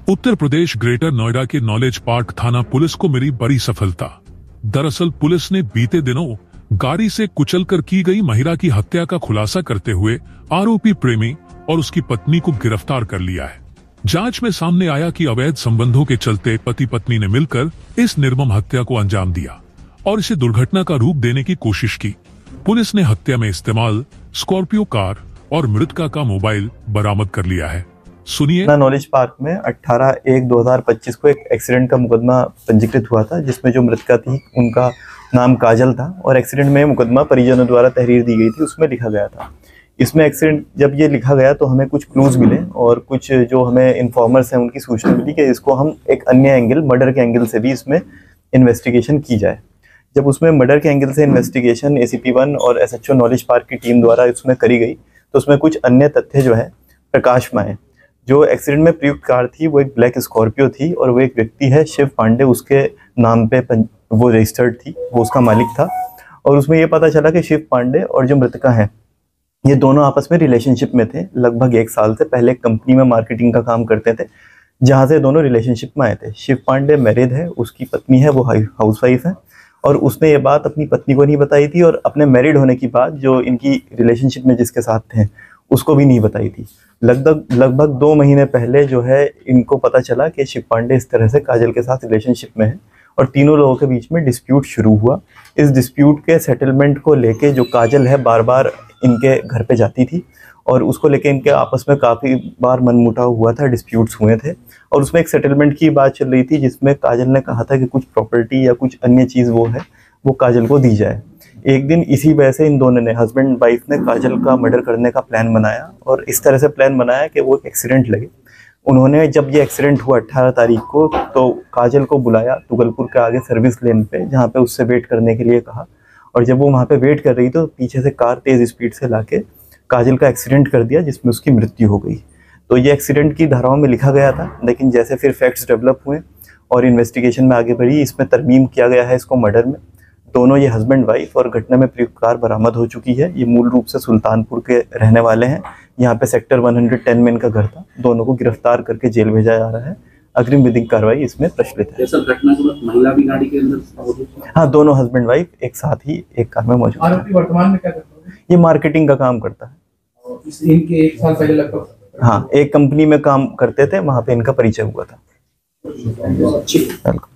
Uttar Pradesh greater Noida के knowledge park थाना police को मिली बड़ी सफलता। दरअसल पुलिस ने बीते दिनों गाड़ी से कुचलकर की गई महिला की हत्या का खुलासा करते हुए आरोपी प्रेमी और उसकी पत्नी को गिरफ्तार कर लिया है। जांच में सामने आया कि अवैध संबंधों के चलते पति पत्नी ने मिलकर इस निर्मम हत्या को अंजाम दिया और इसे दुर्घटना का रूप देने की कोशिश की। पुलिस ने हत्या में इस्तेमाल स्कॉर्पियो कार और मृतका का मोबाइल बरामद कर लिया है। सुनिए। नॉलेज पार्क में 18/1/2025 को एक एक्सीडेंट का मुकदमा पंजीकृत हुआ था, जिसमें जो मृतका थी उनका नाम काजल था और एक्सीडेंट में मुकदमा परिजनों द्वारा तहरीर दी गई थी, उसमें लिखा गया था। इसमें एक्सीडेंट जब ये लिखा गया तो हमें कुछ क्लूज मिले और कुछ जो हमें इन्फॉर्मर्स हैं उनकी सूचना मिली कि इसको हम एक अन्य एंगल, मर्डर के एंगल से भी इसमें इन्वेस्टिगेशन की जाए। जब उसमें मर्डर के एंगल से इन्वेस्टिगेशन ACP-1 और SHO नॉलेज पार्क की टीम द्वारा इसमें करी गई तो उसमें कुछ अन्य तथ्य जो है प्रकाश में आए। जो एक्सीडेंट में प्रयुक्त कार थी वो एक ब्लैक स्कॉर्पियो थी और वो एक व्यक्ति है शिव पांडे, उसके नाम पे वो रजिस्टर्ड थी, वो उसका मालिक था। और उसमें ये पता चला कि शिव पांडे और जो मृतका है ये दोनों आपस में रिलेशनशिप में थे। लगभग 1 साल से पहले एक कंपनी में मार्केटिंग का काम करते थे, जहाँ से दोनों रिलेशनशिप में आए थे। शिव पांडे मैरिड है, उसकी पत्नी है वो हाउसवाइफ है और उसने ये बात अपनी पत्नी को नहीं बताई थी और अपने मैरिड होने की बात जो इनकी रिलेशनशिप में जिसके साथ थे उसको भी नहीं बताई थी। लगभग 2 महीने पहले जो है इनको पता चला कि शिव पांडे इस तरह से काजल के साथ रिलेशनशिप में है और तीनों लोगों के बीच में डिस्प्यूट शुरू हुआ। इस डिस्प्यूट के सेटलमेंट को लेके जो काजल है बार बार इनके घर पे जाती थी और उसको लेके इनके आपस में काफ़ी बार मनमुटाव हुआ था, डिस्प्यूट्स हुए थे और उसमें एक सेटलमेंट की बात चल रही थी जिसमें काजल ने कहा था कि कुछ प्रॉपर्टी या कुछ अन्य चीज़ वो है वो काजल को दी जाए। एक दिन इसी वजह से इन दोनों ने, हस्बैंड वाइफ ने, काजल का मर्डर करने का प्लान बनाया और इस तरह से प्लान बनाया कि वो एक एक्सीडेंट लगे। उन्होंने जब ये एक्सीडेंट हुआ 18 तारीख को तो काजल को बुलाया तुगलपुर के आगे सर्विस लेन पे, जहाँ पे उससे वेट करने के लिए कहा और जब वो वहाँ पे वेट कर रही तो पीछे से कार तेज़ स्पीड से लाके काजल का एक्सीडेंट कर दिया जिसमें उसकी मृत्यु हो गई। तो ये एक्सीडेंट की धाराओं में लिखा गया था, लेकिन जैसे फिर फैक्ट्स डेवलप हुए और इन्वेस्टिगेशन में आगे बढ़ी, इसमें तरमीम किया गया है इसको मर्डर में। दोनों ये हस्बैंड वाइफ और घटना में प्रयुक्त कार बरामद हो चुकी है। ये मूल रूप से सुल्तानपुर के रहने वाले हैं। यहाँ पे सेक्टर 110 में इनका घर था। दोनों को गिरफ्तार करके जेल भेजा जा रहा है। अग्रिम विधिक कार्रवाई इसमें प्रचलित है। घटना के बाद महिला भी गाड़ी के अंदर? हाँ, दोनों हस्बैंड वाइफ एक साथ ही एक कार में मौजूद है। वर्तमान में क्या करता है? ये मार्केटिंग का काम करता है। इनके 1 साल पहले लगभग, हाँ, एक कंपनी में काम करते थे, वहाँ पे इनका परिचय हुआ था। वेलकम।